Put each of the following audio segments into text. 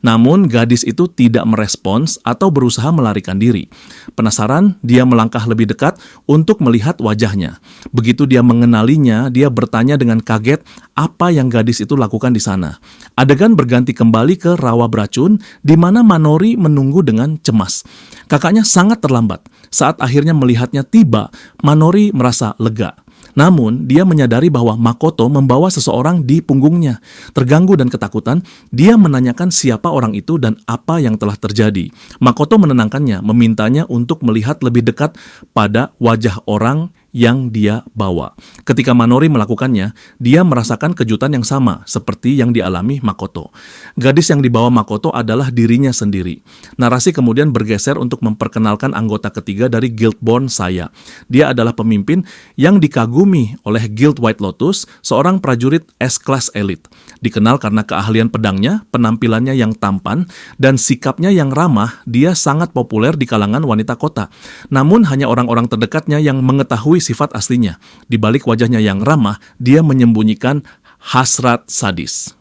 Namun gadis itu tidak merespons atau berusaha melarikan diri. Penasaran, dia melangkah lebih dekat untuk melihat wajahnya. Begitu dia mengenalinya, dia bertanya dengan kaget apa yang gadis itu lakukan di sana. Adegan berganti kembali ke rawa beracun, di mana Manori menunggu dengan cemas. Kakaknya sangat terlambat. Saat akhirnya melihatnya tiba, Manori merasa lega. Namun, dia menyadari bahwa Makoto membawa seseorang di punggungnya. Terganggu dan ketakutan, dia menanyakan siapa orang itu dan apa yang telah terjadi. Makoto menenangkannya, memintanya untuk melihat lebih dekat pada wajah orang yang dia bawa. Ketika Manori melakukannya, dia merasakan kejutan yang sama seperti yang dialami Makoto. Gadis yang dibawa Makoto adalah dirinya sendiri. Narasi kemudian bergeser untuk memperkenalkan anggota ketiga dari Guildborn Saya. Dia adalah pemimpin yang dikagumi oleh Guild White Lotus, seorang prajurit S-Class elit. Dikenal karena keahlian pedangnya, penampilannya yang tampan, dan sikapnya yang ramah. Dia sangat populer di kalangan wanita kota. Namun hanya orang-orang terdekatnya yang mengetahui sifat aslinya. Di balik wajahnya yang ramah, dia menyembunyikan hasrat sadis.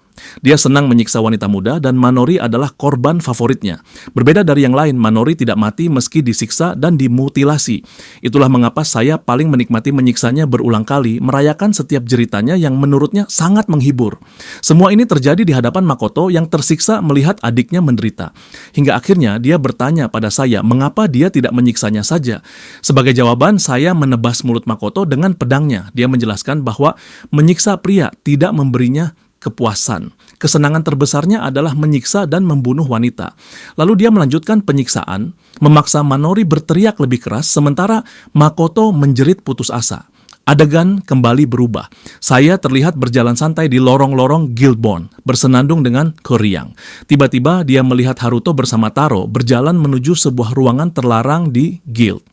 Dia senang menyiksa wanita muda dan Manori adalah korban favoritnya. Berbeda dari yang lain, Manori tidak mati meski disiksa dan dimutilasi. Itulah mengapa saya paling menikmati menyiksanya berulang kali, merayakan setiap jeritanya yang menurutnya sangat menghibur. Semua ini terjadi di hadapan Makoto yang tersiksa melihat adiknya menderita. Hingga akhirnya dia bertanya pada saya mengapa dia tidak menyiksanya saja. Sebagai jawaban, saya menebas mulut Makoto dengan pedangnya. Dia menjelaskan bahwa menyiksa pria tidak memberinya kepuasan. Kesenangan terbesarnya adalah menyiksa dan membunuh wanita. Lalu dia melanjutkan penyiksaan, memaksa Manori berteriak lebih keras, sementara Makoto menjerit putus asa. Adegan kembali berubah. Saya terlihat berjalan santai di lorong-lorong Guildborn, bersenandung dengan Koryang. Tiba-tiba dia melihat Haruto bersama Taro berjalan menuju sebuah ruangan terlarang di Guild.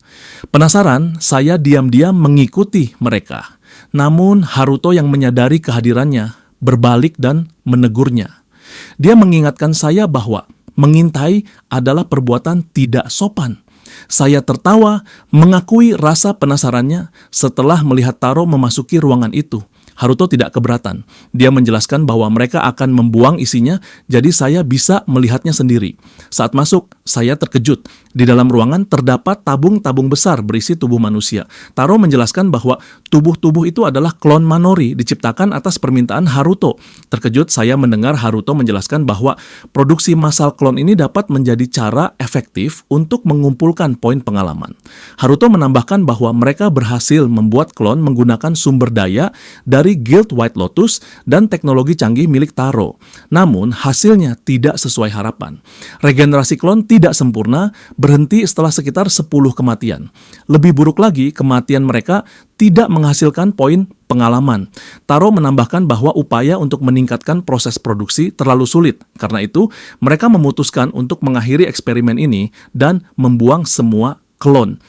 Penasaran, saya diam-diam mengikuti mereka. Namun Haruto yang menyadari kehadirannya berbalik dan menegurnya. Dia mengingatkan saya bahwa mengintai adalah perbuatan tidak sopan. Saya tertawa, mengakui rasa penasarannya setelah melihat Taro memasuki ruangan itu. Haruto tidak keberatan. Dia menjelaskan bahwa mereka akan membuang isinya, jadi saya bisa melihatnya sendiri. Saat masuk, saya terkejut. Di dalam ruangan terdapat tabung-tabung besar berisi tubuh manusia. Taro menjelaskan bahwa tubuh-tubuh itu adalah klon Manori, diciptakan atas permintaan Haruto. Terkejut, saya mendengar Haruto menjelaskan bahwa produksi massal klon ini dapat menjadi cara efektif untuk mengumpulkan poin pengalaman. Haruto menambahkan bahwa mereka berhasil membuat klon menggunakan sumber daya dari Guild White Lotus dan teknologi canggih milik Taro. Namun, hasilnya tidak sesuai harapan. Regenerasi klon tidak sempurna, berhenti setelah sekitar 10 kematian. Lebih buruk lagi, kematian mereka tidak menghasilkan poin pengalaman. Taro menambahkan bahwa upaya untuk meningkatkan proses produksi terlalu sulit. Karena itu, mereka memutuskan untuk mengakhiri eksperimen ini dan membuang semua klon.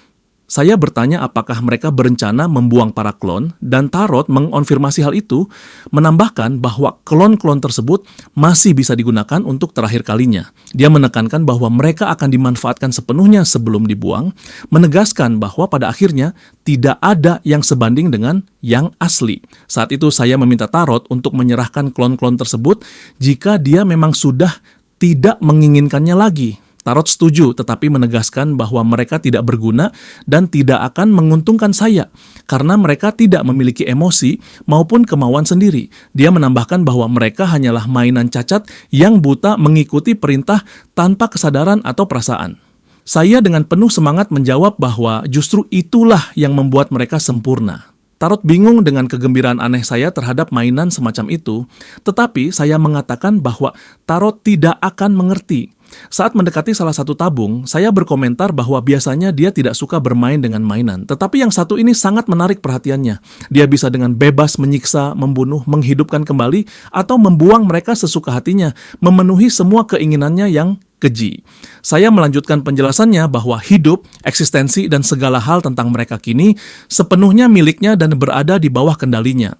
Saya bertanya apakah mereka berencana membuang para klon, dan Tarot mengonfirmasi hal itu, menambahkan bahwa klon-klon tersebut masih bisa digunakan untuk terakhir kalinya. Dia menekankan bahwa mereka akan dimanfaatkan sepenuhnya sebelum dibuang, menegaskan bahwa pada akhirnya tidak ada yang sebanding dengan yang asli. Saat itu saya meminta Tarot untuk menyerahkan klon-klon tersebut jika dia memang sudah tidak menginginkannya lagi. Tarot setuju, tetapi menegaskan bahwa mereka tidak berguna dan tidak akan menguntungkan saya, karena mereka tidak memiliki emosi maupun kemauan sendiri. Dia menambahkan bahwa mereka hanyalah mainan cacat yang buta mengikuti perintah tanpa kesadaran atau perasaan. Saya dengan penuh semangat menjawab bahwa justru itulah yang membuat mereka sempurna. Tarot bingung dengan kegembiraan aneh saya terhadap mainan semacam itu, tetapi saya mengatakan bahwa Tarot tidak akan mengerti. Saat mendekati salah satu tabung, saya berkomentar bahwa biasanya dia tidak suka bermain dengan mainan. Tetapi yang satu ini sangat menarik perhatiannya. Dia bisa dengan bebas menyiksa, membunuh, menghidupkan kembali, atau membuang mereka sesuka hatinya, memenuhi semua keinginannya yang keji. Saya melanjutkan penjelasannya bahwa hidup, eksistensi, dan segala hal tentang mereka kini sepenuhnya miliknya dan berada di bawah kendalinya.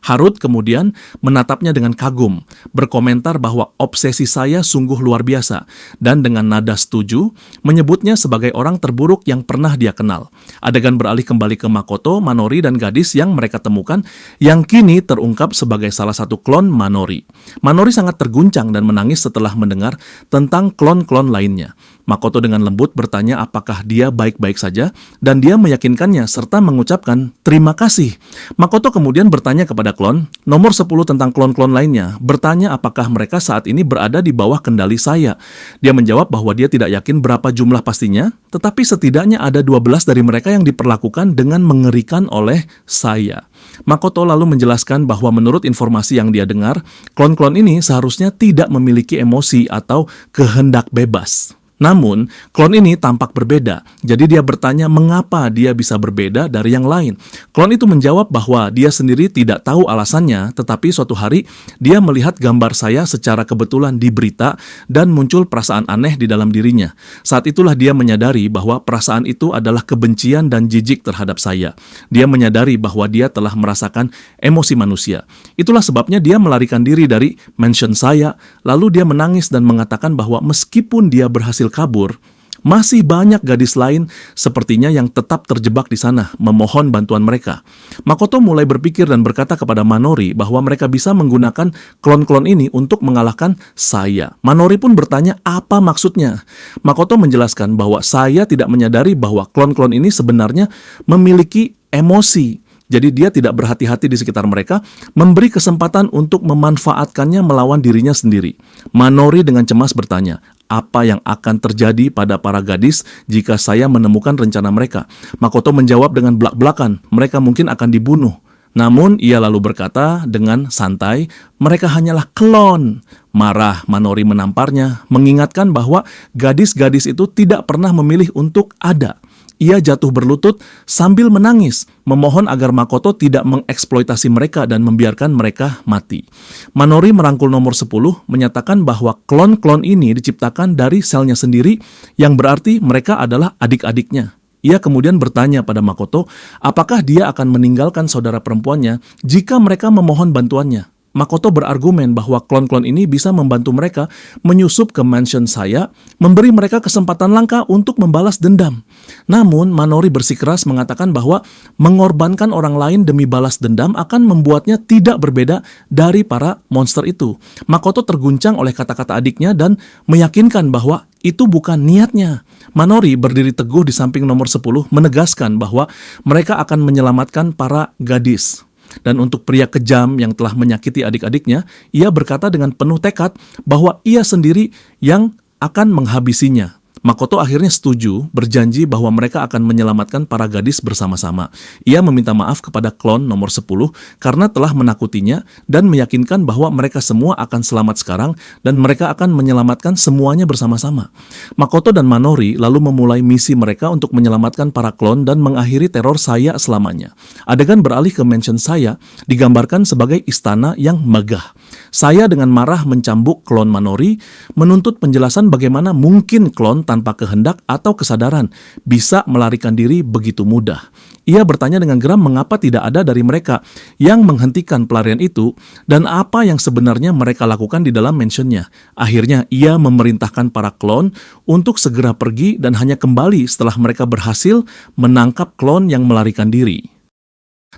Harut kemudian menatapnya dengan kagum, berkomentar bahwa obsesi saya sungguh luar biasa, dan dengan nada setuju, menyebutnya sebagai orang terburuk yang pernah dia kenal. Adegan beralih kembali ke Makoto, Manori, dan gadis yang mereka temukan, yang kini terungkap sebagai salah satu klon Manori. Manori sangat terguncang dan menangis setelah mendengar tentang klon-klon lainnya. Makoto dengan lembut bertanya apakah dia baik-baik saja, dan dia meyakinkannya serta mengucapkan terima kasih. Makoto kemudian bertanya kepada klon, nomor 10 tentang klon-klon lainnya, bertanya apakah mereka saat ini berada di bawah kendali saya. Dia menjawab bahwa dia tidak yakin berapa jumlah pastinya, tetapi setidaknya ada 12 dari mereka yang diperlakukan dengan mengerikan oleh saya. Makoto lalu menjelaskan bahwa menurut informasi yang dia dengar, klon-klon ini seharusnya tidak memiliki emosi atau kehendak bebas. Namun, klon ini tampak berbeda, jadi dia bertanya mengapa dia bisa berbeda dari yang lain. Klon itu menjawab bahwa dia sendiri tidak tahu alasannya, tetapi suatu hari dia melihat gambar saya secara kebetulan di berita dan muncul perasaan aneh di dalam dirinya. Saat itulah dia menyadari bahwa perasaan itu adalah kebencian dan jijik terhadap saya. Dia menyadari bahwa dia telah merasakan emosi manusia. Itulah sebabnya dia melarikan diri dari mansion saya, lalu dia menangis dan mengatakan bahwa meskipun dia berhasil kabur, masih banyak gadis lain sepertinya yang tetap terjebak di sana, memohon bantuan mereka. Makoto mulai berpikir dan berkata kepada Manori bahwa mereka bisa menggunakan klon-klon ini untuk mengalahkan saya. Manori pun bertanya apa maksudnya. Makoto menjelaskan bahwa saya tidak menyadari bahwa klon-klon ini sebenarnya memiliki emosi. Jadi dia tidak berhati-hati di sekitar mereka, memberi kesempatan untuk memanfaatkannya melawan dirinya sendiri. Manori dengan cemas bertanya, apa yang akan terjadi pada para gadis jika saya menemukan rencana mereka? Makoto menjawab dengan belak-belakan, mereka mungkin akan dibunuh. Namun ia lalu berkata dengan santai, mereka hanyalah klon. Marah, Manori menamparnya, mengingatkan bahwa gadis-gadis itu tidak pernah memilih untuk ada. Ia jatuh berlutut sambil menangis, memohon agar Makoto tidak mengeksploitasi mereka dan membiarkan mereka mati. Manori merangkul nomor 10, menyatakan bahwa klon-klon ini diciptakan dari selnya sendiri, yang berarti mereka adalah adik-adiknya. Ia kemudian bertanya pada Makoto, apakah dia akan meninggalkan saudara perempuannya jika mereka memohon bantuannya. Makoto berargumen bahwa klon-klon ini bisa membantu mereka menyusup ke mansion saya, memberi mereka kesempatan langka untuk membalas dendam. Namun, Manori bersikeras mengatakan bahwa mengorbankan orang lain demi balas dendam akan membuatnya tidak berbeda dari para monster itu. Makoto terguncang oleh kata-kata adiknya dan meyakinkan bahwa itu bukan niatnya. Manori berdiri teguh di samping nomor 10, menegaskan bahwa mereka akan menyelamatkan para gadis. Dan untuk pria kejam yang telah menyakiti adik-adiknya, ia berkata dengan penuh tekad bahwa ia sendiri yang akan menghabisinya. Makoto akhirnya setuju, berjanji bahwa mereka akan menyelamatkan para gadis bersama-sama. Ia meminta maaf kepada klon nomor 10 karena telah menakutinya dan meyakinkan bahwa mereka semua akan selamat sekarang dan mereka akan menyelamatkan semuanya bersama-sama. Makoto dan Manori lalu memulai misi mereka untuk menyelamatkan para klon dan mengakhiri teror saya selamanya. Adegan beralih ke mansion saya, digambarkan sebagai istana yang megah. Saya dengan marah mencambuk klon Manori, menuntut penjelasan bagaimana mungkin klon tanpa kehendak atau kesadaran bisa melarikan diri begitu mudah. Ia bertanya dengan geram mengapa tidak ada dari mereka yang menghentikan pelarian itu dan apa yang sebenarnya mereka lakukan di dalam mansionnya. Akhirnya ia memerintahkan para klon untuk segera pergi dan hanya kembali setelah mereka berhasil menangkap klon yang melarikan diri.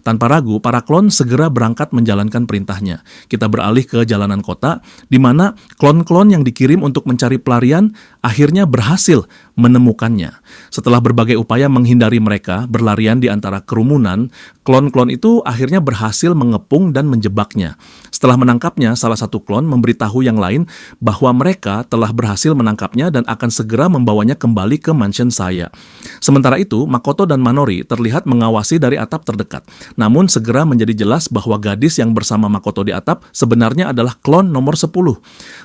Tanpa ragu, para klon segera berangkat menjalankan perintahnya. Kita beralih ke jalanan kota, di mana klon-klon yang dikirim untuk mencari pelarian akhirnya berhasil menemukannya. Setelah berbagai upaya menghindari mereka berlarian di antara kerumunan, klon-klon itu akhirnya berhasil mengepung dan menjebaknya. Setelah menangkapnya, salah satu klon memberitahu yang lain bahwa mereka telah berhasil menangkapnya dan akan segera membawanya kembali ke mansion saya. Sementara itu, Makoto dan Manori terlihat mengawasi dari atap terdekat. Namun segera menjadi jelas bahwa gadis yang bersama Makoto di atap sebenarnya adalah klon nomor 10.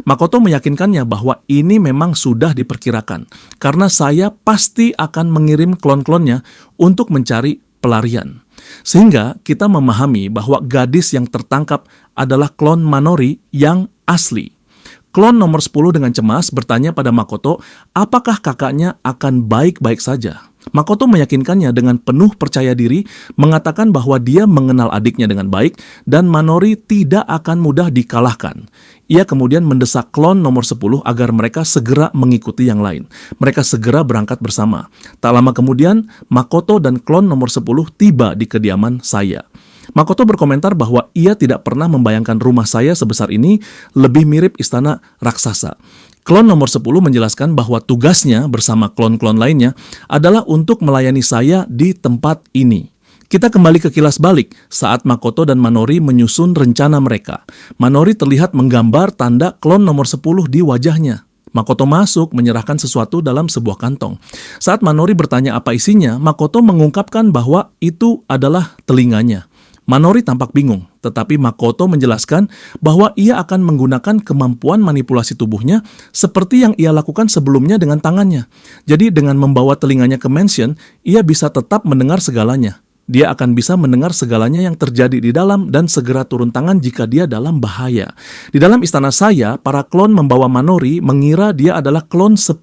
Makoto meyakinkannya bahwa ini memang sudah diperkirakan, karena saya pasti akan mengirim klon-klonnya untuk mencari pelarian. Sehingga kita memahami bahwa gadis yang tertangkap adalah klon Manori yang asli. Klon nomor 10 dengan cemas bertanya pada Makoto, apakah kakaknya akan baik-baik saja? Makoto meyakinkannya dengan penuh percaya diri, mengatakan bahwa dia mengenal adiknya dengan baik dan Manori tidak akan mudah dikalahkan. Ia kemudian mendesak klon nomor 10 agar mereka segera mengikuti yang lain. Mereka segera berangkat bersama. Tak lama kemudian, Makoto dan klon nomor 10 tiba di kediaman saya. Makoto berkomentar bahwa ia tidak pernah membayangkan rumah saya sebesar ini lebih mirip istana raksasa. Klon nomor 10 menjelaskan bahwa tugasnya bersama klon-klon lainnya adalah untuk melayani saya di tempat ini. Kita kembali ke kilas balik saat Makoto dan Manori menyusun rencana mereka. Manori terlihat menggambar tanda klon nomor 10 di wajahnya. Makoto masuk menyerahkan sesuatu dalam sebuah kantong. Saat Manori bertanya apa isinya, Makoto mengungkapkan bahwa itu adalah telinganya. Manori tampak bingung, tetapi Makoto menjelaskan bahwa ia akan menggunakan kemampuan manipulasi tubuhnya seperti yang ia lakukan sebelumnya dengan tangannya. Jadi dengan membawa telinganya ke mansion, ia bisa tetap mendengar segalanya. Dia akan bisa mendengar segalanya yang terjadi di dalam dan segera turun tangan jika dia dalam bahaya. Di dalam istana saya, para klon membawa Manori mengira dia adalah klon 10.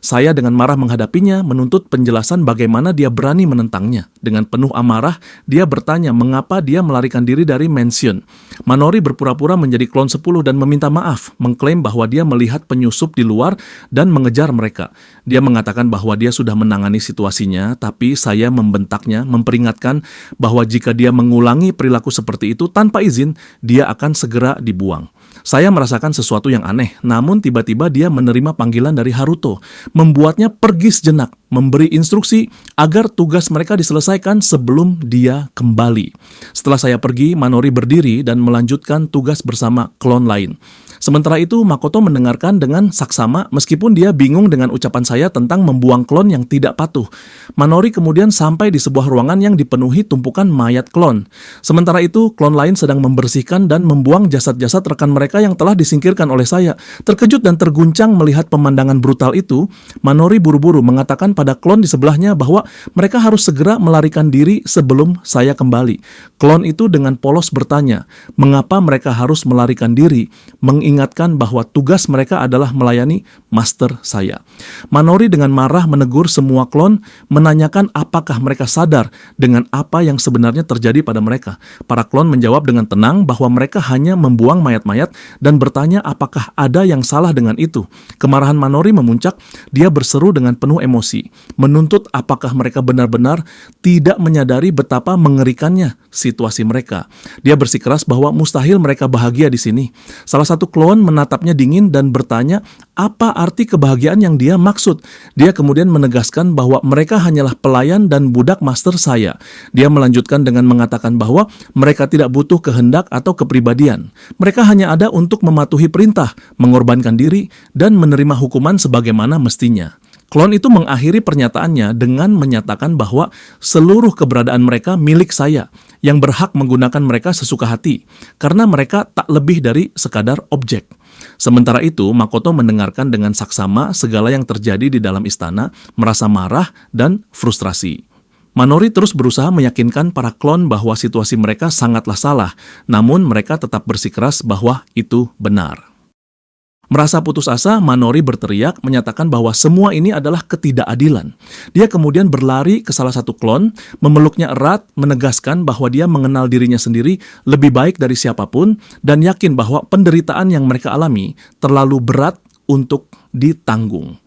Saya dengan marah menghadapinya, menuntut penjelasan bagaimana dia berani menentangnya. Dengan penuh amarah, dia bertanya mengapa dia melarikan diri dari mansion. Manori berpura-pura menjadi klon 10 dan meminta maaf, mengklaim bahwa dia melihat penyusup di luar dan mengejar mereka. Dia mengatakan bahwa dia sudah menangani situasinya, tapi saya membentaknya, memperingatkan bahwa jika dia mengulangi perilaku seperti itu tanpa izin, dia akan segera dibuang. Saya merasakan sesuatu yang aneh, namun tiba-tiba dia menerima panggilan dari Haruto, membuatnya pergi sejenak, memberi instruksi agar tugas mereka diselesaikan sebelum dia kembali. Setelah saya pergi, Manori berdiri dan melanjutkan tugas bersama klon lain. Sementara itu, Makoto mendengarkan dengan saksama meskipun dia bingung dengan ucapan saya tentang membuang klon yang tidak patuh. Manori kemudian sampai di sebuah ruangan yang dipenuhi tumpukan mayat klon. Sementara itu, klon lain sedang membersihkan dan membuang jasad-jasad rekan mereka yang telah disingkirkan oleh saya. Terkejut dan terguncang melihat pemandangan brutal itu, Manori buru-buru mengatakan pada klon di sebelahnya bahwa mereka harus segera melarikan diri sebelum saya kembali. Klon itu dengan polos bertanya, mengapa mereka harus melarikan diri, mengingatkan bahwa tugas mereka adalah melayani master saya. Manori dengan marah menegur semua klon, menanyakan apakah mereka sadar dengan apa yang sebenarnya terjadi pada mereka. Para klon menjawab dengan tenang bahwa mereka hanya membuang mayat-mayat dan bertanya apakah ada yang salah dengan itu. Kemarahan Manori memuncak, dia berseru dengan penuh emosi, menuntut apakah mereka benar-benar tidak menyadari betapa mengerikannya situasi mereka. Dia bersikeras bahwa mustahil mereka bahagia di sini. Salah satu klon menatapnya dingin dan bertanya apa arti kebahagiaan yang dia maksud. Dia kemudian menegaskan bahwa mereka hanyalah pelayan dan budak master saya. Dia melanjutkan dengan mengatakan bahwa mereka tidak butuh kehendak atau kepribadian. Mereka hanya ada untuk mematuhi perintah, mengorbankan diri, dan menerima hukuman sebagaimana mestinya. Klon itu mengakhiri pernyataannya dengan menyatakan bahwa seluruh keberadaan mereka milik saya, yang berhak menggunakan mereka sesuka hati, karena mereka tak lebih dari sekadar objek. Sementara itu, Makoto mendengarkan dengan saksama segala yang terjadi di dalam istana, merasa marah dan frustrasi. Manori terus berusaha meyakinkan para klon bahwa situasi mereka sangatlah salah, namun mereka tetap bersikeras bahwa itu benar. Merasa putus asa, Manori berteriak menyatakan bahwa semua ini adalah ketidakadilan. Dia kemudian berlari ke salah satu klon, memeluknya erat, menegaskan bahwa dia mengenal dirinya sendiri lebih baik dari siapapun dan yakin bahwa penderitaan yang mereka alami terlalu berat untuk ditanggung.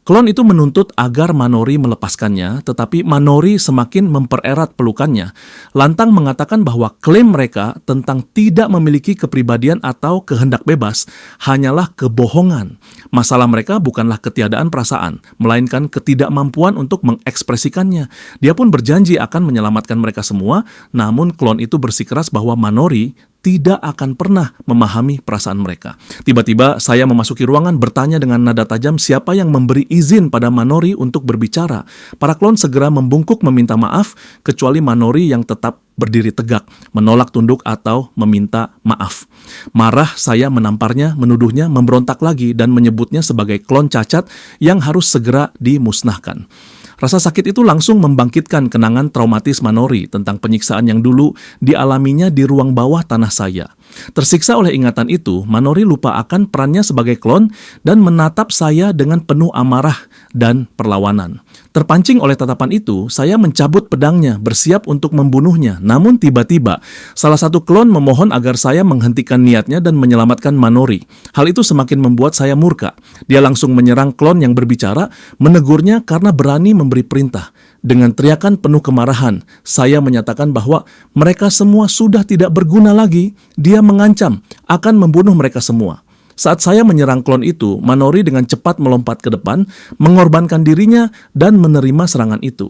Klon itu menuntut agar Manori melepaskannya, tetapi Manori semakin mempererat pelukannya, lantang mengatakan bahwa klaim mereka tentang tidak memiliki kepribadian atau kehendak bebas hanyalah kebohongan. Masalah mereka bukanlah ketiadaan perasaan, melainkan ketidakmampuan untuk mengekspresikannya. Dia pun berjanji akan menyelamatkan mereka semua, namun klon itu bersikeras bahwa Manori tidak akan pernah memahami perasaan mereka. Tiba-tiba saya memasuki ruangan bertanya dengan nada tajam siapa yang memberi izin pada Manori untuk berbicara. Para klon segera membungkuk meminta maaf, kecuali Manori yang tetap berdiri tegak, menolak tunduk atau meminta maaf. Marah, saya menamparnya, menuduhnya, memberontak lagi dan menyebutnya sebagai klon cacat yang harus segera dimusnahkan. Rasa sakit itu langsung membangkitkan kenangan traumatis Manori tentang penyiksaan yang dulu dialaminya di ruang bawah tanah saya. Tersiksa oleh ingatan itu, Manori lupa akan perannya sebagai klon dan menatap saya dengan penuh amarah dan perlawanan. Terpancing oleh tatapan itu, saya mencabut pedangnya, bersiap untuk membunuhnya. Namun tiba-tiba, salah satu klon memohon agar saya menghentikan niatnya dan menyelamatkan Manori. Hal itu semakin membuat saya murka. Dia langsung menyerang klon yang berbicara, menegurnya karena berani memberi perintah. Dengan teriakan penuh kemarahan, saya menyatakan bahwa mereka semua sudah tidak berguna lagi. Dia mengancam akan membunuh mereka semua. Saat saya menyerang klon itu, Manori dengan cepat melompat ke depan, mengorbankan dirinya dan menerima serangan itu.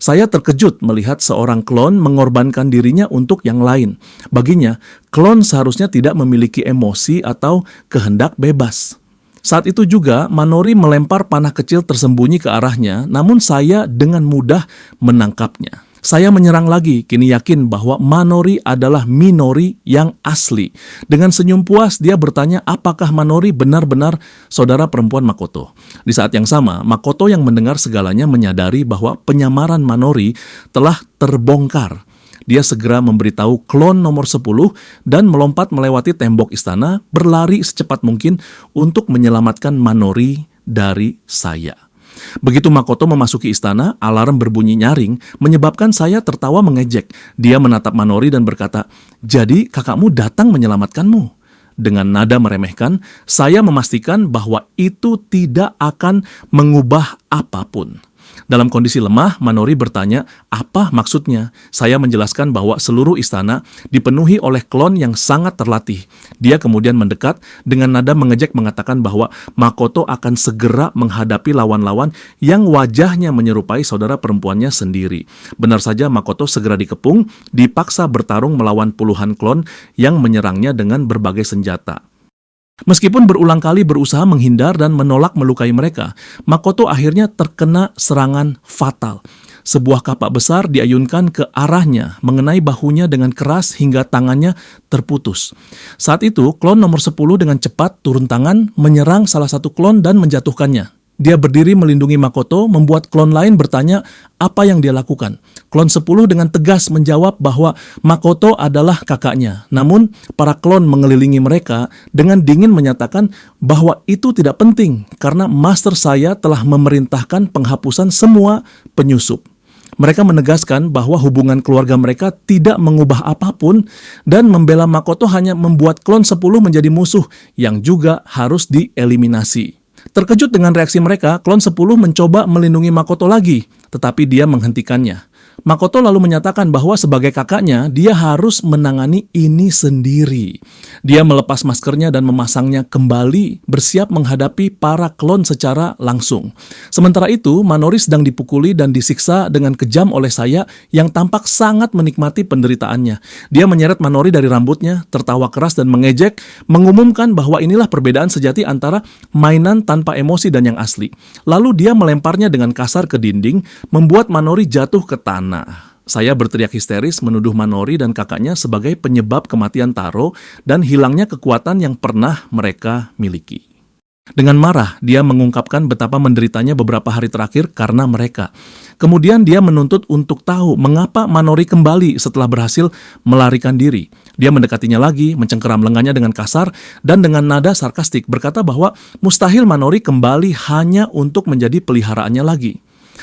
Saya terkejut melihat seorang klon mengorbankan dirinya untuk yang lain. Baginya, klon seharusnya tidak memiliki emosi atau kehendak bebas. Saat itu juga, Manori melempar panah kecil tersembunyi ke arahnya, namun saya dengan mudah menangkapnya. Saya menyerang lagi, kini yakin bahwa Manori adalah Minori yang asli. Dengan senyum puas, dia bertanya apakah Manori benar-benar saudara perempuan Makoto. Di saat yang sama, Makoto yang mendengar segalanya menyadari bahwa penyamaran Manori telah terbongkar. Dia segera memberitahu klon nomor 10 dan melompat melewati tembok istana, berlari secepat mungkin untuk menyelamatkan Manori dari saya. Begitu Makoto memasuki istana, alarm berbunyi nyaring, menyebabkan saya tertawa mengejek. Dia menatap Manori dan berkata, "Jadi kakakmu datang menyelamatkanmu?" Dengan nada meremehkan, saya memastikan bahwa itu tidak akan mengubah apapun. Dalam kondisi lemah, Manori bertanya, apa maksudnya? Saya menjelaskan bahwa seluruh istana dipenuhi oleh klon yang sangat terlatih. Dia kemudian mendekat dengan nada mengejek mengatakan bahwa Makoto akan segera menghadapi lawan-lawan yang wajahnya menyerupai saudara perempuannya sendiri. Benar saja Makoto segera dikepung, dipaksa bertarung melawan puluhan klon yang menyerangnya dengan berbagai senjata. Meskipun berulang kali berusaha menghindar dan menolak melukai mereka, Makoto akhirnya terkena serangan fatal. Sebuah kapak besar diayunkan ke arahnya, mengenai bahunya dengan keras hingga tangannya terputus. Saat itu, klon nomor 10 dengan cepat turun tangan, menyerang salah satu klon dan menjatuhkannya. Dia berdiri melindungi Makoto, membuat klon lain bertanya apa yang dia lakukan. Klon 10 dengan tegas menjawab bahwa Makoto adalah kakaknya. Namun, para klon mengelilingi mereka dengan dingin menyatakan bahwa itu tidak penting karena master saya telah memerintahkan penghapusan semua penyusup. Mereka menegaskan bahwa hubungan keluarga mereka tidak mengubah apapun dan membela Makoto hanya membuat klon 10 menjadi musuh yang juga harus dieliminasi. Terkejut dengan reaksi mereka, klon 10 mencoba melindungi Makoto lagi, tetapi dia menghentikannya. Makoto lalu menyatakan bahwa sebagai kakaknya, dia harus menangani ini sendiri. Dia melepas maskernya dan memasangnya kembali, bersiap menghadapi para klon secara langsung. Sementara itu, Manori sedang dipukuli dan disiksa dengan kejam oleh saya yang tampak sangat menikmati penderitaannya. Dia menyeret Manori dari rambutnya, tertawa keras dan mengejek, mengumumkan bahwa inilah perbedaan sejati antara mainan tanpa emosi dan yang asli. Lalu dia melemparnya dengan kasar ke dinding, membuat Manori jatuh ke tanah. Saya berteriak histeris menuduh Manori dan kakaknya sebagai penyebab kematian Taro dan hilangnya kekuatan yang pernah mereka miliki. Dengan marah, dia mengungkapkan betapa menderitanya beberapa hari terakhir karena mereka. Kemudian dia menuntut untuk tahu mengapa Manori kembali setelah berhasil melarikan diri. Dia mendekatinya lagi, mencengkeram lengannya dengan kasar, dan dengan nada sarkastik berkata bahwa mustahil Manori kembali hanya untuk menjadi peliharaannya lagi.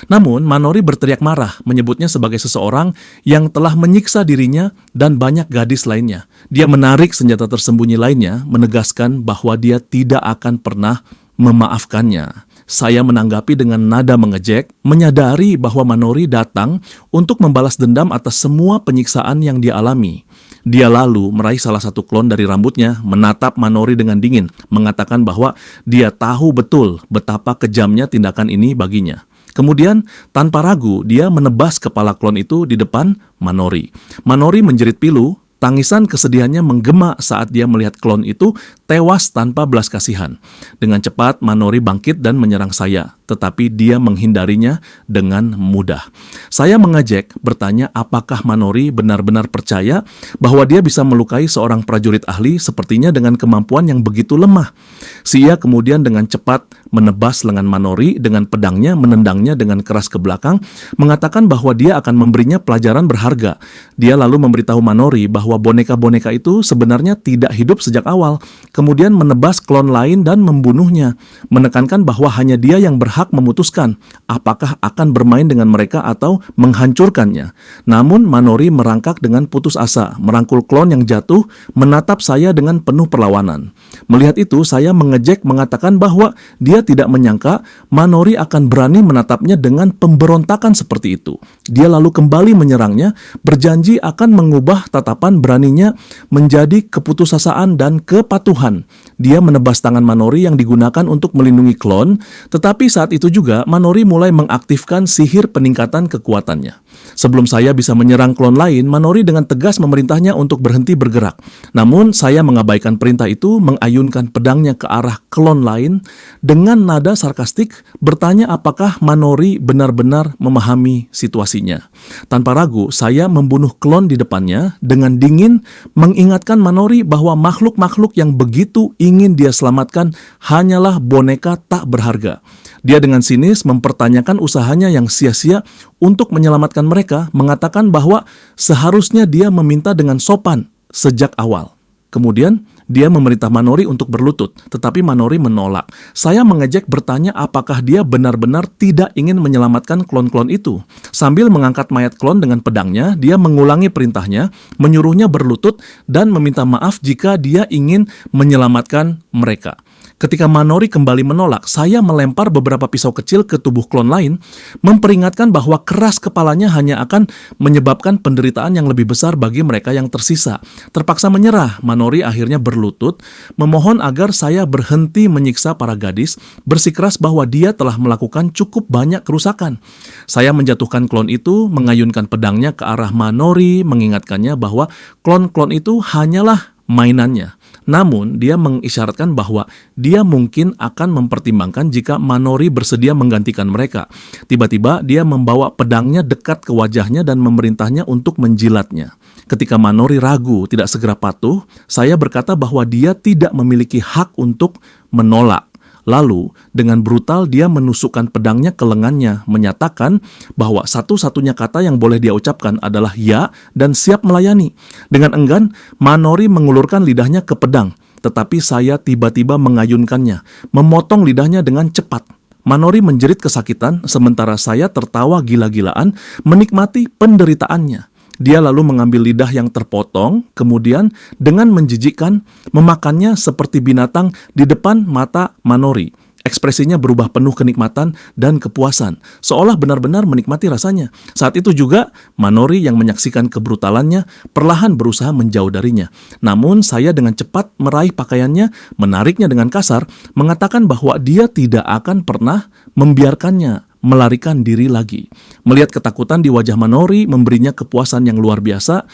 Namun, Manori berteriak marah, menyebutnya sebagai seseorang yang telah menyiksa dirinya dan banyak gadis lainnya. Dia menarik senjata tersembunyi lainnya, menegaskan bahwa dia tidak akan pernah memaafkannya. Saya menanggapi dengan nada mengejek, menyadari bahwa Manori datang untuk membalas dendam atas semua penyiksaan yang dia alami. Dia lalu meraih salah satu klon dari rambutnya, menatap Manori dengan dingin, mengatakan bahwa dia tahu betul betapa kejamnya tindakan ini baginya. Kemudian, tanpa ragu, dia menebas kepala klon itu di depan Manori. Manori menjerit pilu, tangisan kesedihannya menggema saat dia melihat klon itu tewas tanpa belas kasihan. Dengan cepat, Manori bangkit dan menyerang saya, tetapi dia menghindarinya dengan mudah. Saya mengejek, bertanya apakah Manori benar-benar percaya bahwa dia bisa melukai seorang prajurit ahli sepertinya dengan kemampuan yang begitu lemah. Sia kemudian dengan cepat menebas lengan Manori dengan pedangnya, menendangnya dengan keras ke belakang, mengatakan bahwa dia akan memberinya pelajaran berharga. Dia lalu memberitahu Manori bahwa boneka-boneka itu sebenarnya tidak hidup sejak awal, kemudian menebas klon lain dan membunuhnya, menekankan bahwa hanya dia yang berhak berhak memutuskan apakah akan bermain dengan mereka atau menghancurkannya. Namun Manori merangkak dengan putus asa, merangkul klon yang jatuh, menatap saya dengan penuh perlawanan. Melihat itu, saya mengejek mengatakan bahwa dia tidak menyangka Manori akan berani menatapnya dengan pemberontakan seperti itu. Dia lalu kembali menyerangnya, berjanji akan mengubah tatapan beraninya menjadi keputusasaan dan kepatuhan. Dia menebas tangan Manori yang digunakan untuk melindungi klon, tetapi saat itu juga Manori mulai mengaktifkan sihir peningkatan kekuatannya. Sebelum saya bisa menyerang klon lain, Manori dengan tegas memerintahnya untuk berhenti bergerak. Namun saya mengabaikan perintah itu, mengayunkan pedangnya ke arah klon lain dengan nada sarkastik bertanya apakah Manori benar-benar memahami situasinya. Tanpa ragu, saya membunuh klon di depannya dengan dingin, mengingatkan Manori bahwa makhluk-makhluk yang begitu ingin dia selamatkan hanyalah boneka tak berharga. Dia dengan sinis mempertanyakan usahanya yang sia-sia untuk menyelamatkan mereka, mengatakan bahwa seharusnya dia meminta dengan sopan sejak awal. Kemudian, dia memerintah Manori untuk berlutut, tetapi Manori menolak. Saya mengejek bertanya apakah dia benar-benar tidak ingin menyelamatkan klon-klon itu. Sambil mengangkat mayat klon dengan pedangnya, dia mengulangi perintahnya, menyuruhnya berlutut, dan meminta maaf jika dia ingin menyelamatkan mereka. Ketika Manori kembali menolak, saya melempar beberapa pisau kecil ke tubuh klon lain, memperingatkan bahwa keras kepalanya hanya akan menyebabkan penderitaan yang lebih besar bagi mereka yang tersisa. Terpaksa menyerah, Manori akhirnya berlutut, memohon agar saya berhenti menyiksa para gadis, bersikeras bahwa dia telah melakukan cukup banyak kerusakan. Saya menjatuhkan klon itu, mengayunkan pedangnya ke arah Manori, mengingatkannya bahwa klon-klon itu hanyalah mainannya. Namun, dia mengisyaratkan bahwa dia mungkin akan mempertimbangkan jika Manori bersedia menggantikan mereka. Tiba-tiba, dia membawa pedangnya dekat ke wajahnya dan memerintahnya untuk menjilatnya. Ketika Manori ragu tidak segera patuh, saya berkata bahwa dia tidak memiliki hak untuk menolak. Lalu, dengan brutal dia menusukkan pedangnya ke lengannya, menyatakan bahwa satu-satunya kata yang boleh dia ucapkan adalah ya dan siap melayani. Dengan enggan, Manori mengulurkan lidahnya ke pedang, tetapi saya tiba-tiba mengayunkannya, memotong lidahnya dengan cepat. Manori menjerit kesakitan, sementara saya tertawa gila-gilaan, menikmati penderitaannya. Dia lalu mengambil lidah yang terpotong, kemudian dengan menjijikkan memakannya seperti binatang di depan mata Manori. Ekspresinya berubah penuh kenikmatan dan kepuasan, seolah benar-benar menikmati rasanya. Saat itu juga, Manori yang menyaksikan kebrutalannya perlahan berusaha menjauh darinya. Namun saya dengan cepat meraih pakaiannya, menariknya dengan kasar, mengatakan bahwa dia tidak akan pernah membiarkannya melarikan diri lagi. Melihat ketakutan di wajah Manori memberinya kepuasan yang luar biasa.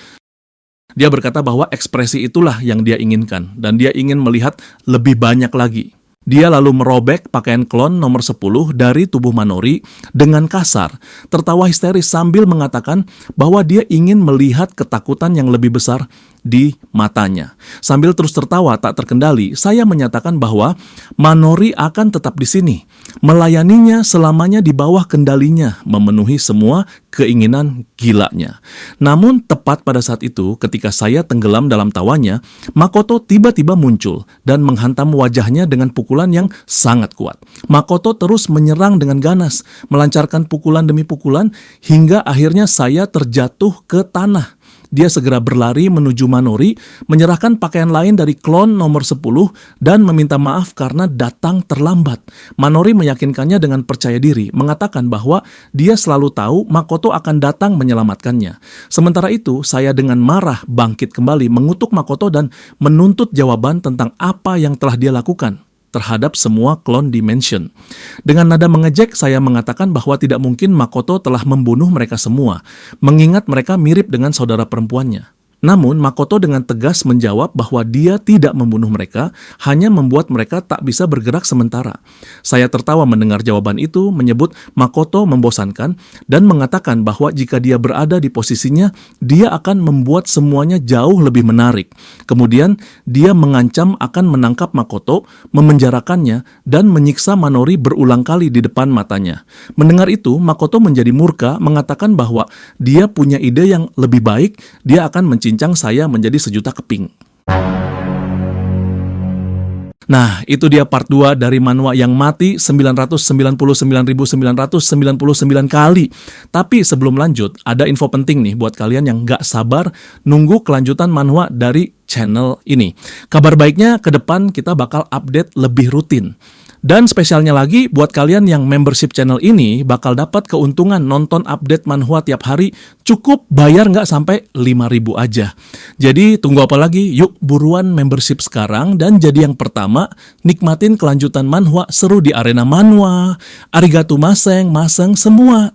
Dia berkata bahwa ekspresi itulah yang dia inginkan, dan dia ingin melihat lebih banyak lagi. Dia lalu merobek pakaian klon nomor 10 dari tubuh Manori dengan kasar, tertawa histeris sambil mengatakan bahwa dia ingin melihat ketakutan yang lebih besar di matanya. Sambil terus tertawa tak terkendali, saya menyatakan bahwa Manori akan tetap di sini, melayaninya selamanya di bawah kendalinya, memenuhi semua keinginan gilanya. Namun tepat pada saat itu, ketika saya tenggelam dalam tawanya, Makoto tiba-tiba muncul dan menghantam wajahnya dengan pukulan yang sangat kuat. Makoto terus menyerang dengan ganas, melancarkan pukulan demi pukulan, hingga akhirnya saya terjatuh ke tanah. Dia segera berlari menuju Manori, menyerahkan pakaian lain dari klon nomor 10 dan meminta maaf karena datang terlambat. Manori meyakinkannya dengan percaya diri, mengatakan bahwa dia selalu tahu Makoto akan datang menyelamatkannya. Sementara itu, saya dengan marah bangkit kembali mengutuk Makoto dan menuntut jawaban tentang apa yang telah dia lakukan terhadap semua klon Dimension. Dengan nada mengejek, saya mengatakan bahwa tidak mungkin Makoto telah membunuh mereka semua, mengingat mereka mirip dengan saudara perempuannya. Namun, Makoto dengan tegas menjawab bahwa dia tidak membunuh mereka, hanya membuat mereka tak bisa bergerak sementara. Saya tertawa mendengar jawaban itu, menyebut Makoto membosankan, dan mengatakan bahwa jika dia berada di posisinya, dia akan membuat semuanya jauh lebih menarik. Kemudian, dia mengancam akan menangkap Makoto, memenjarakannya, dan menyiksa Manori berulang kali di depan matanya. Mendengar itu, Makoto menjadi murka, mengatakan bahwa dia punya ide yang lebih baik, dia akan mencincang saya menjadi sejuta keping. Nah, itu dia part 2 dari manhwa yang mati 999.999 kali. Tapi sebelum lanjut, ada info penting nih buat kalian yang nggak sabar nunggu kelanjutan manhwa dari channel ini. Kabar baiknya, ke depan kita bakal update lebih rutin. Dan spesialnya lagi, buat kalian yang membership channel ini bakal dapat keuntungan nonton update manhwa tiap hari, cukup bayar nggak sampai 5.000 aja. Jadi tunggu apa lagi? Yuk buruan membership sekarang dan jadi yang pertama nikmatin kelanjutan manhwa seru di arena manhwa, arigato maseng, semua